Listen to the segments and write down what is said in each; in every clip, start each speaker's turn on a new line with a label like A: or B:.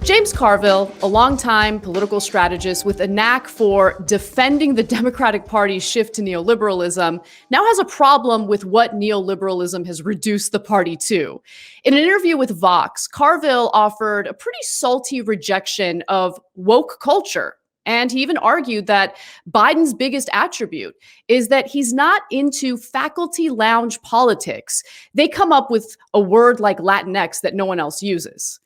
A: James Carville, a longtime political strategist with a knack for defending the Democratic Party's shift to neoliberalism, now has a problem with what neoliberalism has reduced the party to. In an interview with Vox, Carville offered a pretty salty rejection of woke culture. And he even argued that Biden's biggest attribute is that he's not into faculty lounge politics. They come up with a word like Latinx that no one else uses.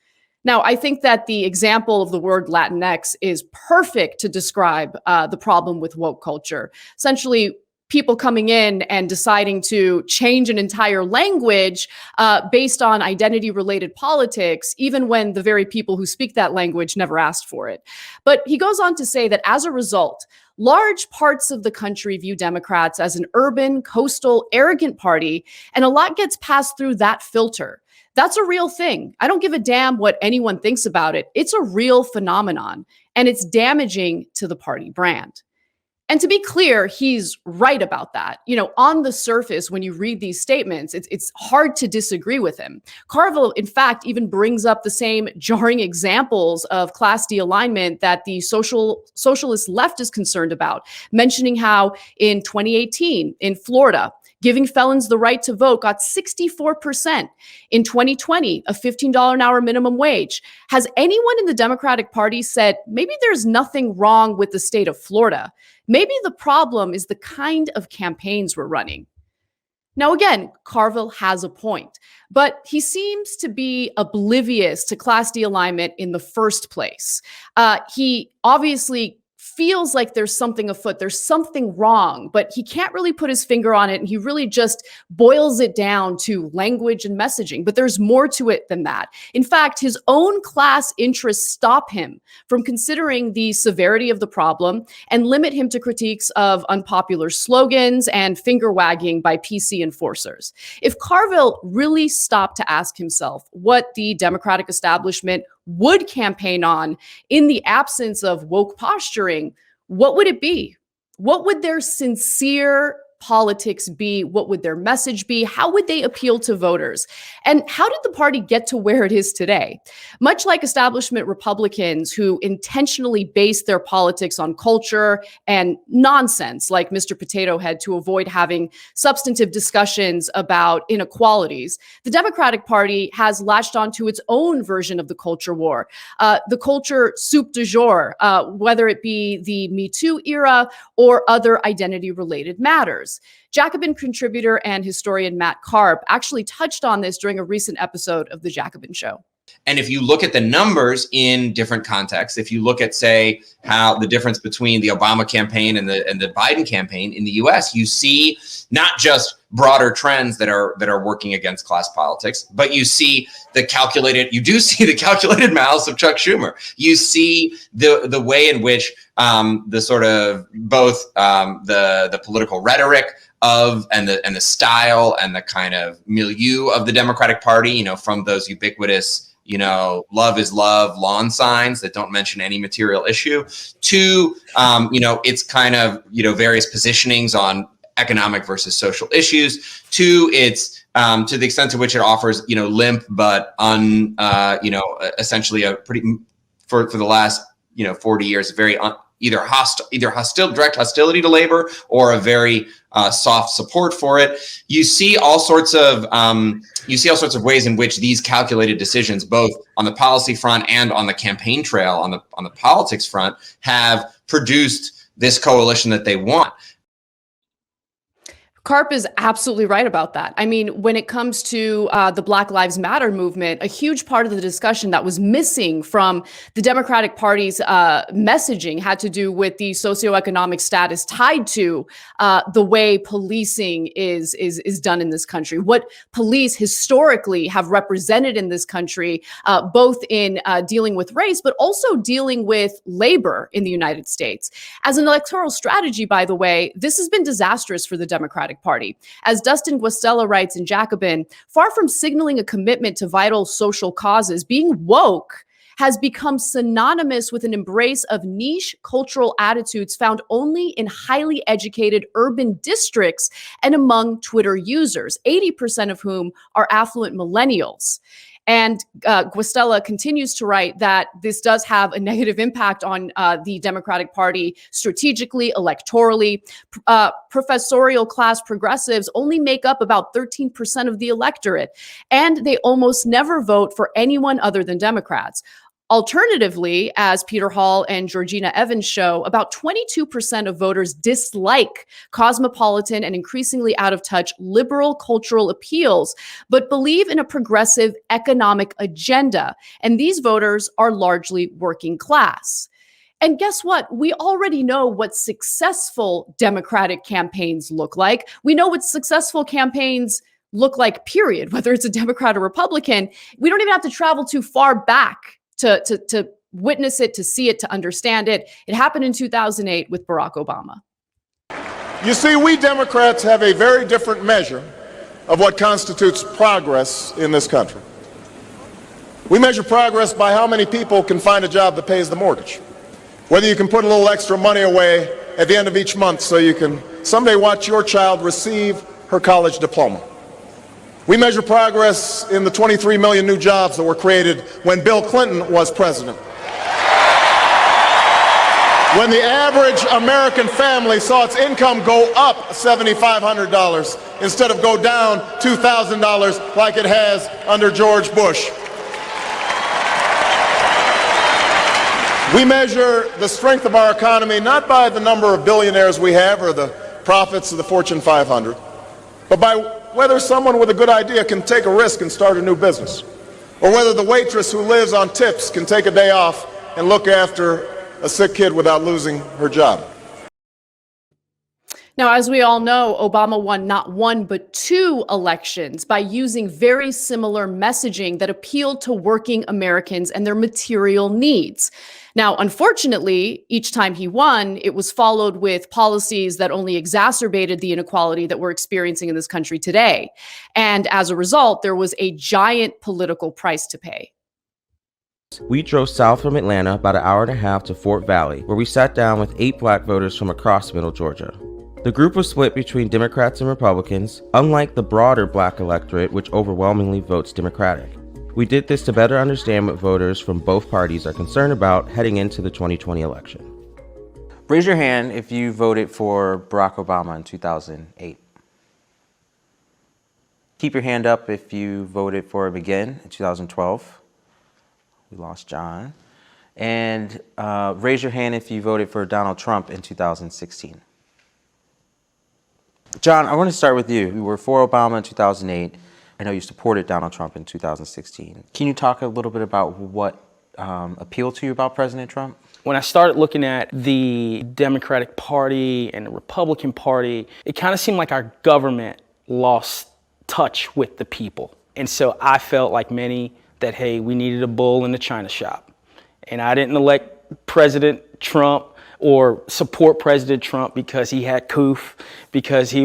A: Now, I think that the example of the word Latinx is perfect to describe the problem with woke culture. Essentially, people coming in and deciding to change an entire language based on identity-related politics, even when the very people who speak that language never asked for it. But he goes on to say that as a result, large parts of the country view Democrats as an urban, coastal, arrogant party, and a lot gets passed through that filter. That's a real thing. I don't give a damn what anyone thinks about it. It's a real phenomenon, and it's damaging to the party brand. And to be clear, he's right about that. You know, on the surface, when you read these statements, it's hard to disagree with him. Carville, in fact, even brings up the same jarring examples of class de-alignment that the socialist left is concerned about, mentioning how in 2018 in Florida, giving felons the right to vote got 64%. In 2020, a $15 an hour minimum wage. Has anyone in the Democratic Party said, maybe there's nothing wrong with the state of Florida? Maybe the problem is the kind of campaigns we're running. Now, again, Carville has a point, but he seems to be oblivious to class de-alignment in the first place. He obviously feels like there's something afoot, there's something wrong, but he can't really put his finger on it, and he really just boils it down to language and messaging. But there's more to it than that. In fact, his own class interests stop him from considering the severity of the problem and limit him to critiques of unpopular slogans and finger wagging by PC enforcers. If Carville really stopped to ask himself what the Democratic establishment would campaign on in the absence of woke posturing, what would it be? What would their sincere politics be? What would their message be? How would they appeal to voters? And how did the party get to where it is today? Much like establishment Republicans who intentionally base their politics on culture and nonsense, like Mr. Potato Head, to avoid having substantive discussions about inequalities, the Democratic Party has latched onto its own version of the culture war, the culture soup du jour, whether it be the Me Too era or other identity-related matters. Jacobin contributor and historian Matt Karp actually touched on this during a recent episode of The Jacobin Show.
B: And if you look at the numbers in different contexts, if you look at, say, how the difference between the Obama campaign and the Biden campaign in the US, you see not just broader trends that are working against class politics, but you do see the calculated malice of Chuck Schumer. You see the way in which the sort of both the political rhetoric of and the style and the kind of milieu of the Democratic Party, you know, from those ubiquitous, you know, love is love lawn signs that don't mention any material issue to, you know, its kind of, you know, various positionings on economic versus social issues to its, to the extent to which it offers, you know, limp, but you know, essentially a pretty, for the last, you know, 40 years, very either direct hostility to labor or a very soft support for it. You see all sorts of ways in which these calculated decisions, both on the policy front and on the campaign trail, on the politics front, have produced this coalition that they want.
A: Karp is absolutely right about that. I mean, when it comes to the Black Lives Matter movement, a huge part of the discussion that was missing from the Democratic Party's messaging had to do with the socioeconomic status tied to the way policing is done in this country, what police historically have represented in this country, both in dealing with race, but also dealing with labor in the United States. As an electoral strategy, by the way, this has been disastrous for the Democratic Party. As Dustin Guastella writes in Jacobin, far from signaling a commitment to vital social causes, being woke has become synonymous with an embrace of niche cultural attitudes found only in highly educated urban districts and among Twitter users, 80% of whom are affluent millennials. And Guastella continues to write that this does have a negative impact on the Democratic Party strategically, electorally. Professorial class progressives only make up about 13% of the electorate, and they almost never vote for anyone other than Democrats. Alternatively, as Peter Hall and Georgina Evans show, about 22% of voters dislike cosmopolitan and increasingly out of touch liberal cultural appeals, but believe in a progressive economic agenda. And these voters are largely working class. And guess what? We already know what successful Democratic campaigns look like. We know what successful campaigns look like, period, whether it's a Democrat or Republican. We don't even have to travel too far back to witness it, to see it, to understand it. It happened in 2008 with Barack Obama.
C: You see, we Democrats have a very different measure of what constitutes progress in this country. We measure progress by how many people can find a job that pays the mortgage, whether you can put a little extra money away at the end of each month so you can someday watch your child receive her college diploma. We measure progress in the 23 million new jobs that were created when Bill Clinton was president. When the average American family saw its income go up $7,500 instead of go down $2,000 like it has under George Bush. We measure the strength of our economy not by the number of billionaires we have or the profits of the Fortune 500, but by whether someone with a good idea can take a risk and start a new business, or whether the waitress who lives on tips can take a day off and look after a sick kid without losing her job.
A: Now, as we all know, Obama won not one, but two elections by using very similar messaging that appealed to working Americans and their material needs. Now, unfortunately, each time he won, it was followed with policies that only exacerbated the inequality that we're experiencing in this country today. And as a result, there was a giant political price to pay.
D: We drove south from Atlanta about an hour and a half to Fort Valley, where we sat down with 8 black voters from across Middle Georgia. The group was split between Democrats and Republicans, unlike the broader black electorate, which overwhelmingly votes Democratic. We did this to better understand what voters from both parties are concerned about heading into the 2020 election.
E: Raise your hand if you voted for Barack Obama in 2008. Keep your hand up if you voted for him again in 2012. We lost John. And raise your hand if you voted for Donald Trump in 2016. John, I want to start with you. You were for Obama in 2008. I know you supported Donald Trump in 2016. Can you talk a little bit about what appealed to you about President Trump?
F: When I started looking at the Democratic Party and the Republican Party, it kind of seemed like our government lost touch with the people. And so I felt like many that, hey, we needed a bull in the china shop. And I didn't elect President Trump or support President Trump because he had coof, because he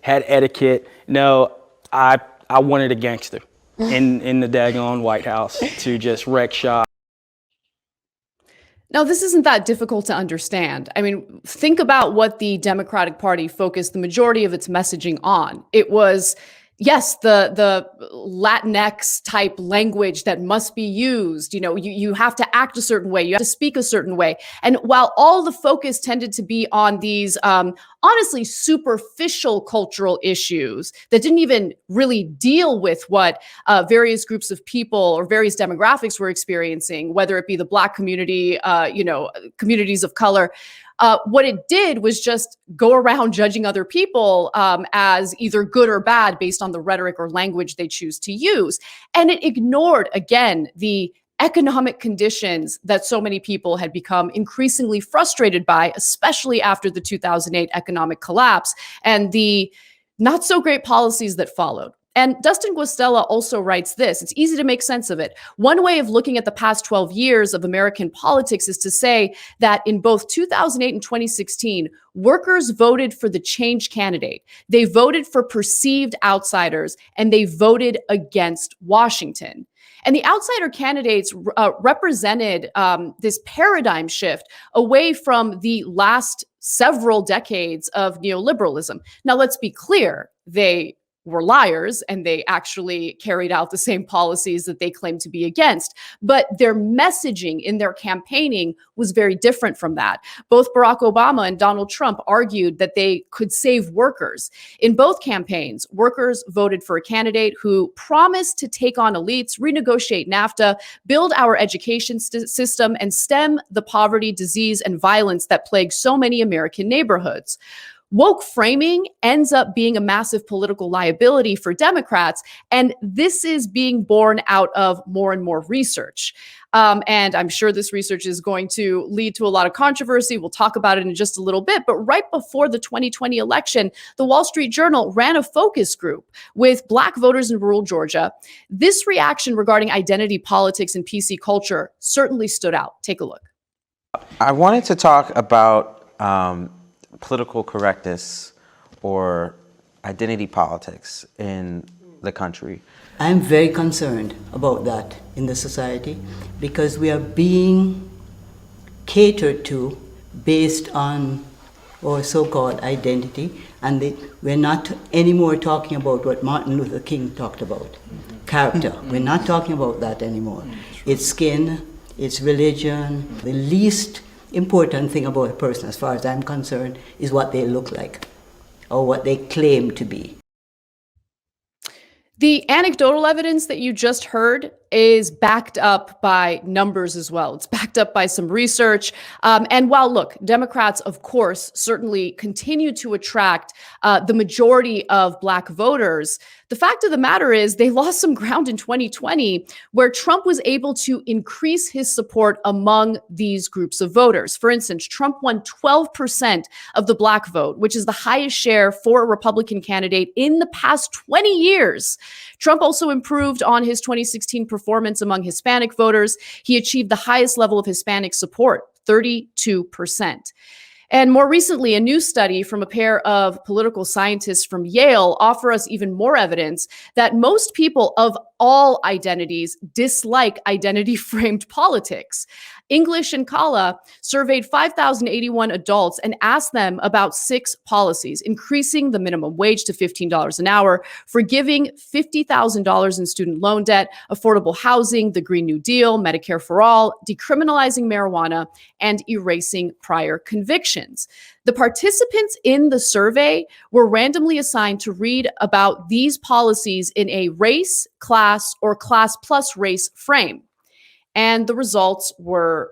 F: had etiquette. No, I wanted a gangster in the daggone White House to just wreck shop.
A: Now, this isn't that difficult to understand. I mean, think about what the Democratic Party focused the majority of its messaging on. It was, yes, the Latinx type language that must be used. You know, you have to act a certain way. You have to speak a certain way. And while all the focus tended to be on these, honestly, superficial cultural issues that didn't even really deal with what various groups of people or various demographics were experiencing, whether it be the Black community, communities of color, what it did was just go around judging other people as either good or bad based on the rhetoric or language they choose to use. And it ignored, again, the economic conditions that so many people had become increasingly frustrated by, especially after the 2008 economic collapse and the not so great policies that followed. And Dustin Guastella also writes this. It's easy to make sense of it. One way of looking at the past 12 years of American politics is to say that in both 2008 and 2016, workers voted for the change candidate. They voted for perceived outsiders, and they voted against Washington. And the outsider candidates represented this paradigm shift away from the last several decades of neoliberalism. Now, let's be clear. They were liars and they actually carried out the same policies that they claimed to be against. But their messaging in their campaigning was very different from that. Both Barack Obama and Donald Trump argued that they could save workers. In both campaigns, workers voted for a candidate who promised to take on elites, renegotiate NAFTA, build our education system, and stem the poverty, disease, and violence that plague so many American neighborhoods. Woke framing ends up being a massive political liability for Democrats, and this is being borne out of more and more research. And I'm sure this research is going to lead to a lot of controversy. We'll talk about it in just a little bit. But right before the 2020 election, the Wall Street Journal ran a focus group with Black voters in rural Georgia. This reaction regarding identity politics and PC culture certainly stood out. Take a look.
E: I wanted to talk about political correctness or identity politics in the country.
G: I'm very concerned about that in the society because we are being catered to based on our so-called identity, and we're not anymore talking about what Martin Luther King talked about, character. We're not talking about that anymore. It's skin, it's religion. The least important thing about a person, as far as I'm concerned, is what they look like or what they claim to be.
A: The anecdotal evidence that you just heard is backed up by numbers as well. It's backed up by some research. And while, look, Democrats, of course, certainly continue to attract the majority of Black voters, the fact of the matter is they lost some ground in 2020 where Trump was able to increase his support among these groups of voters. For instance, Trump won 12% of the Black vote, which is the highest share for a Republican candidate in the past 20 years. Trump also improved on his 2016 performance among Hispanic voters. He achieved the highest level of Hispanic support, 32%. And more recently, a new study from a pair of political scientists from Yale offer us even more evidence that most people of all identities dislike identity-framed politics. English and Kala surveyed 5,081 adults and asked them about 6 policies: increasing the minimum wage to $15 an hour, forgiving $50,000 in student loan debt, affordable housing, the Green New Deal, Medicare for all, decriminalizing marijuana, and erasing prior convictions. The participants in the survey were randomly assigned to read about these policies in a race, class, or class plus race frame. And the results were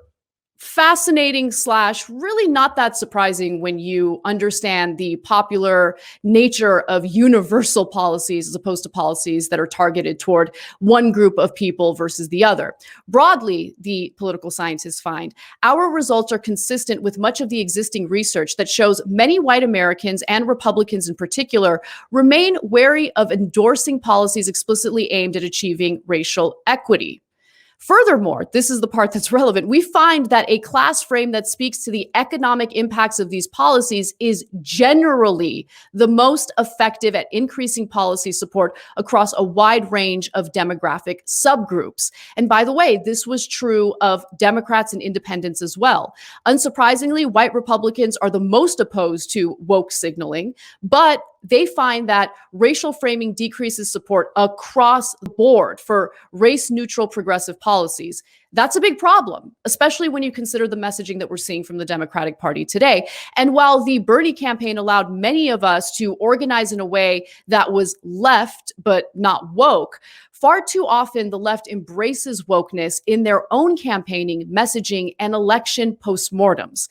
A: fascinating / really not that surprising when you understand the popular nature of universal policies as opposed to policies that are targeted toward one group of people versus the other. Broadly, the political scientists find our results are consistent with much of the existing research that shows many white Americans and Republicans in particular remain wary of endorsing policies explicitly aimed at achieving racial equity. Furthermore, this is the part that's relevant. We find that a class frame that speaks to the economic impacts of these policies is generally the most effective at increasing policy support across a wide range of demographic subgroups. And by the way, this was true of Democrats and independents as well. Unsurprisingly, white Republicans are the most opposed to woke signaling, but they find that racial framing decreases support across the board for race-neutral progressive policies. That's a big problem, especially when you consider the messaging that we're seeing from the Democratic Party today. And while the Bernie campaign allowed many of us to organize in a way that was left but not woke, far too often the left embraces wokeness in their own campaigning, messaging, and election postmortems.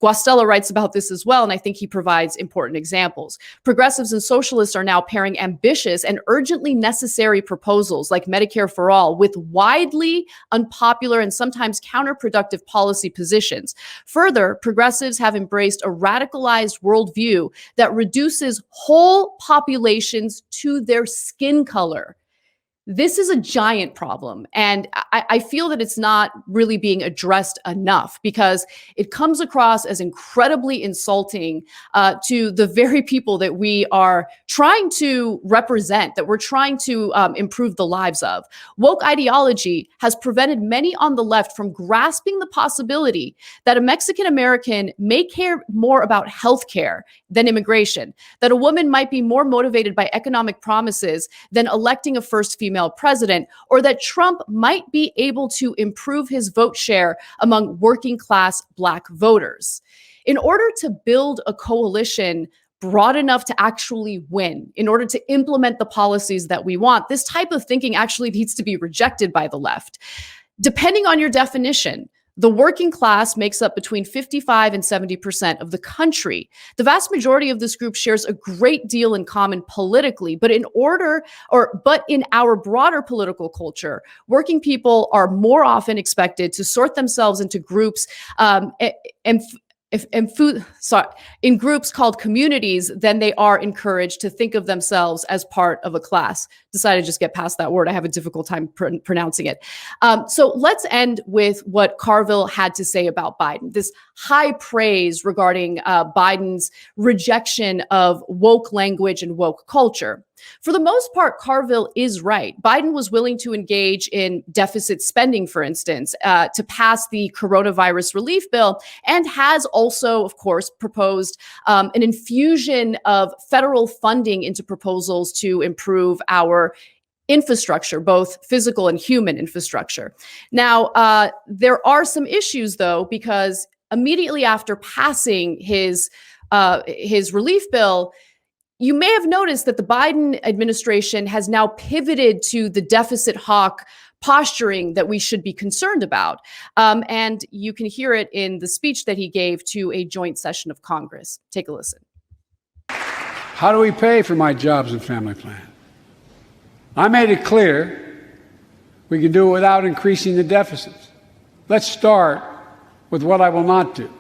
A: Guastella writes about this as well, and I think he provides important examples. Progressives and socialists are now pairing ambitious and urgently necessary proposals like Medicare for all with widely unpopular and sometimes counterproductive policy positions. Further, progressives have embraced a radicalized worldview that reduces whole populations to their skin color. This is a giant problem. And I feel that it's not really being addressed enough because it comes across as incredibly insulting to the very people that we are trying to represent, that we're trying to improve the lives of. Woke ideology has prevented many on the left from grasping the possibility that a Mexican American may care more about healthcare than immigration, that a woman might be more motivated by economic promises than electing a first female president, or that Trump might be able to improve his vote share among working class Black voters. In order to build a coalition broad enough to actually win, in order to implement the policies that we want, this type of thinking actually needs to be rejected by the left. Depending on your definition, the working class makes up between 55 and 70% of the country. The vast majority of this group shares a great deal in common politically, but in our broader political culture, working people are more often expected to sort themselves into groups in groups called communities than they are encouraged to think of themselves as part of a class. Decided to just get past that word. I have a difficult time pronouncing it. So let's end with what Carville had to say about Biden. This high praise regarding Biden's rejection of woke language and woke culture. For the most part, Carville is right. Biden was willing to engage in deficit spending, for instance, to pass the coronavirus relief bill, and has also, of course, proposed an infusion of federal funding into proposals to improve our infrastructure, both physical and human infrastructure. Now, there are some issues, though, because immediately after passing his relief bill, you may have noticed that the Biden administration has now pivoted to the deficit hawk posturing that we should be concerned about. And you can hear it in the speech that he gave to a joint session of Congress. Take a listen.
H: How do we pay for my jobs and family plan? I made it clear we can do it without increasing the deficits. Let's start with what I will not do.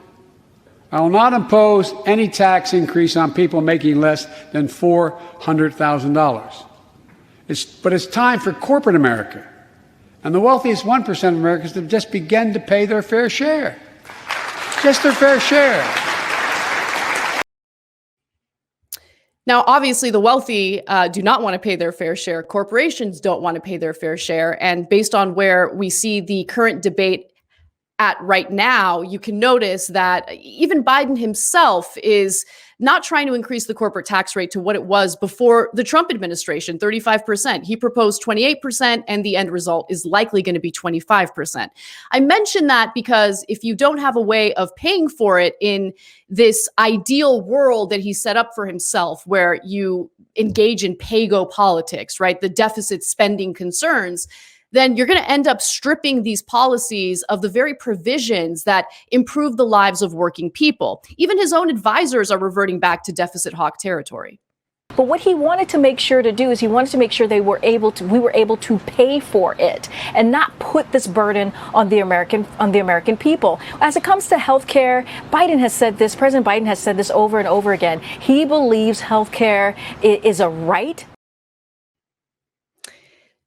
H: I will not impose any tax increase on people making less than $400,000. But it's time for corporate America and the wealthiest 1% of Americans to just begin to pay their fair share. Just their fair share.
A: Now, obviously, the wealthy do not want to pay their fair share. Corporations don't want to pay their fair share. And based on where we see the current debate at right now, you can notice that even Biden himself is not trying to increase the corporate tax rate to what it was before the Trump administration, 35%. He proposed 28%, and the end result is likely going to be 25%. I mention that because if you don't have a way of paying for it in this ideal world that he set up for himself, where you engage in pay-go politics, right, the deficit spending concerns, then you're going to end up stripping these policies of the very provisions that improve the lives of working people. Even his own advisors are reverting back to deficit hawk territory.
I: But what he wanted to make sure to do is he wanted to make sure we were able to pay for it and not put this burden on the American people. As it comes to health care, President Biden has said this over and over again. He believes health care is a right.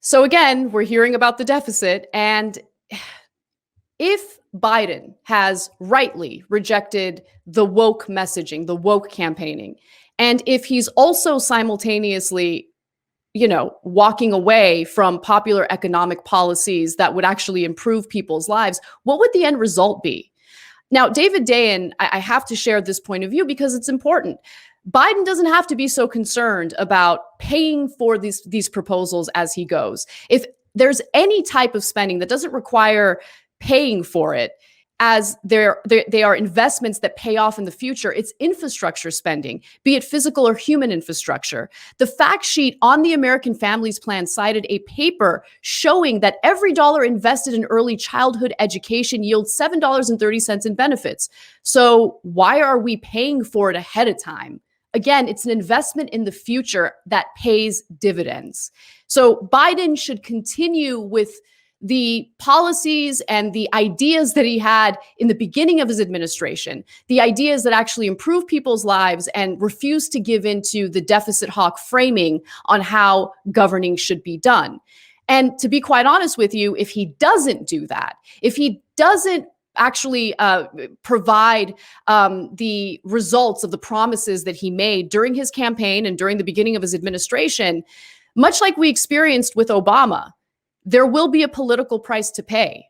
A: So again, we're hearing about the deficit, and if Biden has rightly rejected the woke messaging, the woke campaigning, and if he's also simultaneously, walking away from popular economic policies that would actually improve people's lives, what would the end result be? Now, David Dayen, I have to share this point of view because it's important. Biden doesn't have to be so concerned about paying for these proposals as he goes. If there's any type of spending that doesn't require paying for it, as they are investments that pay off in the future, it's infrastructure spending, be it physical or human infrastructure. The fact sheet on the American Families Plan cited a paper showing that every dollar invested in early childhood education yields $7.30 in benefits. So why are we paying for it ahead of time? Again, it's an investment in the future that pays dividends. So Biden should continue with the policies and the ideas that he had in the beginning of his administration, the ideas that actually improve people's lives, and refuse to give in to the deficit hawk framing on how governing should be done. And to be quite honest with you, if he doesn't do that, if he doesn't actually provide the results of the promises that he made during his campaign and during the beginning of his administration, much like we experienced with Obama, there will be a political price to pay.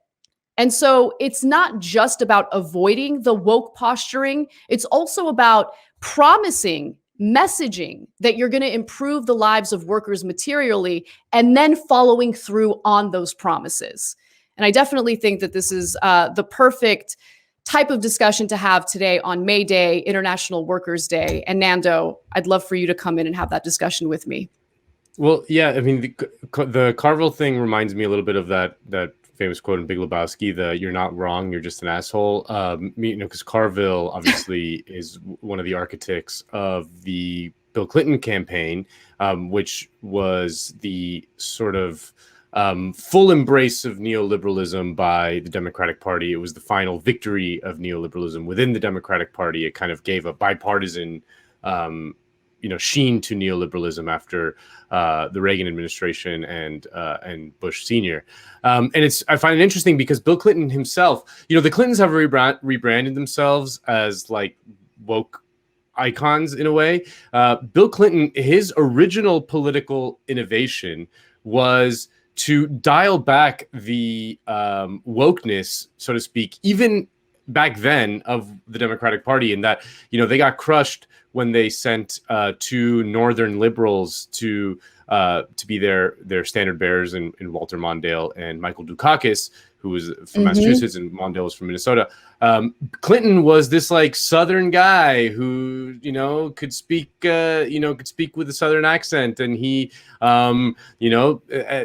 A: And so it's not just about avoiding the woke posturing. It's also about promising messaging that you're going to improve the lives of workers materially and then following through on those promises. And I definitely think that this is the perfect type of discussion to have today on May Day, International Workers' Day. And Nando, I'd love for you to come in and have that discussion with me.
J: Well, yeah, I mean, the Carville thing reminds me a little bit of that famous quote in Big Lebowski, the "You're not wrong, you're just an asshole." Because Carville obviously is one of the architects of the Bill Clinton campaign, which was the sort of full embrace of neoliberalism by the Democratic Party. It was the final victory of neoliberalism within the Democratic Party. It kind of gave a bipartisan sheen to neoliberalism after the Reagan administration and Bush Senior. And I find it interesting because Bill Clinton himself, the Clintons have rebranded themselves as like woke icons in a way. Bill Clinton, his original political innovation was to dial back the wokeness, so to speak, even back then of the Democratic Party, in that, they got crushed when they sent two Northern liberals to be their standard bearers in Walter Mondale and Michael Dukakis, who was from Massachusetts, and Mondale was from Minnesota. Clinton was this like Southern guy who, could speak with a Southern accent, and he,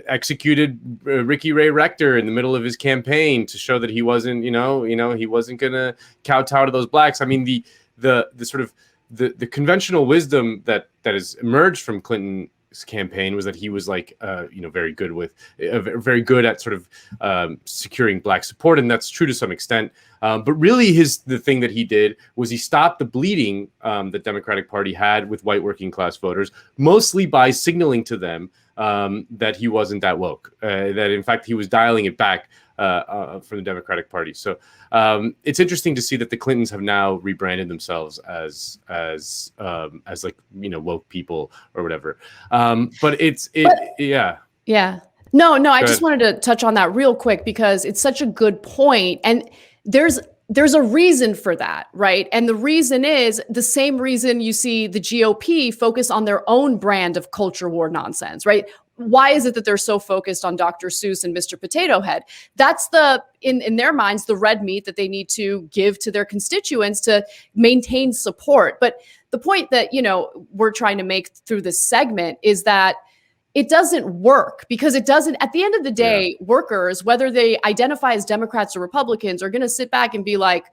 J: executed Ricky Ray Rector in the middle of his campaign to show that he wasn't, he wasn't gonna kowtow to those blacks. I mean, the sort of the conventional wisdom that has emerged from Clinton's campaign was that he was like, very good at sort of securing black support, and that's true to some extent. But really, the thing that he did was he stopped the bleeding that Democratic Party had with white working class voters, mostly by signaling to them that he wasn't that woke, that in fact he was dialing it back from the Democratic Party. So it's interesting to see that the Clintons have now rebranded themselves as like, woke people or whatever. Yeah.
A: No, I just wanted to touch on that real quick because it's such a good point. And there's a reason for that, right? And the reason is the same reason you see the GOP focus on their own brand of culture war nonsense, right? Why is it that they're so focused on Dr. Seuss and Mr. Potato Head? That's in their minds, the red meat that they need to give to their constituents to maintain support. But the point that, we're trying to make through this segment is that it doesn't work because it doesn't, at the end of the day, workers, whether they identify as Democrats or Republicans, are going to sit back and be like,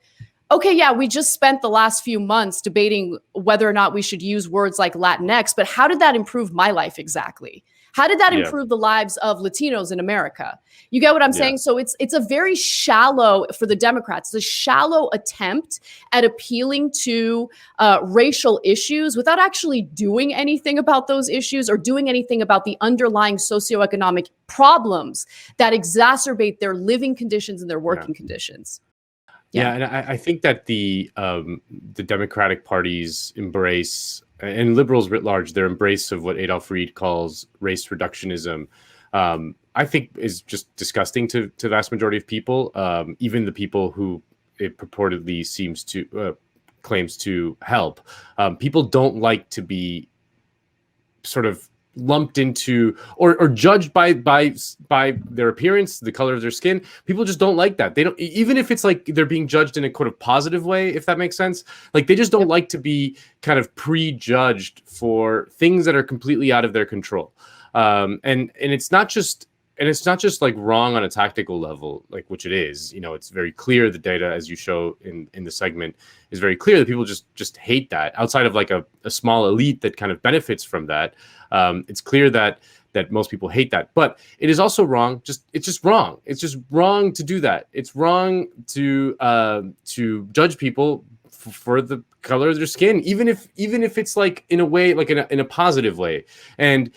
A: okay, yeah, we just spent the last few months debating whether or not we should use words like Latinx, but how did that improve my life exactly? How did that improve the lives of Latinos in America? You get what I'm saying? So it's a very shallow, for the Democrats, the shallow attempt at appealing to racial issues without actually doing anything about those issues or doing anything about the underlying socioeconomic problems that exacerbate their living conditions and their working conditions.
J: Yeah, and I think that the Democratic Party's embrace, and liberals writ large, their embrace of what Adolf Reed calls race reductionism, I think is just disgusting to the vast majority of people, even the people who it purportedly claims to help. People don't like to be sort of lumped into or judged by their appearance, the color of their skin. People just don't like that. They don't, even if it's like they're being judged in a quote of positive way, if that makes sense. Like they just don't like to be kind of prejudged for things that are completely out of their control. And it's not just like wrong on a tactical level, like, which it is. It's very clear, the data, as you show in the segment, is very clear that people just hate that. Outside of like a small elite that kind of benefits from that, it's clear that most people hate that. But it is also wrong. It's just wrong. It's just wrong to do that. It's wrong to judge people for the color of their skin, even if it's like in a way, like in a positive way. And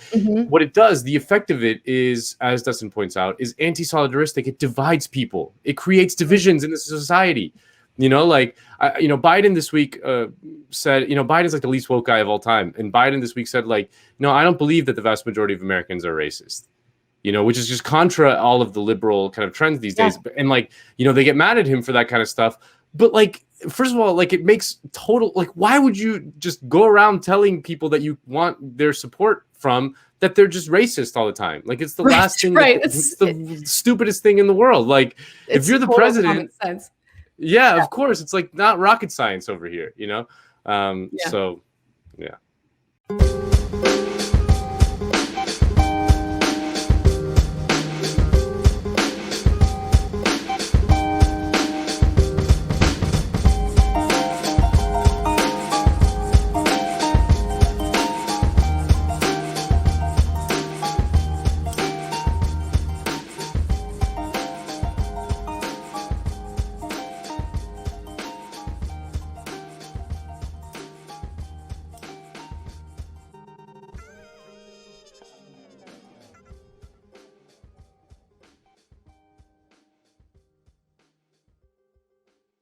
J: what it does, the effect of it is, as Dustin points out, is anti-solidaristic. It divides people. It creates divisions in the society. Biden this week said, Biden's like the least woke guy of all time. And Biden this week said, like, no, I don't believe that the vast majority of Americans are racist, which is just contra all of the liberal kind of trends these days. And like, they get mad at him for that kind of stuff. But like, first of all, like it makes total, like, why would you just go around telling people that you want their support from that they're just racist all the time? Like it's the last thing, it's the stupidest thing in the world. Like if you're the president, yeah, of course, it's like not rocket science over here, So, yeah.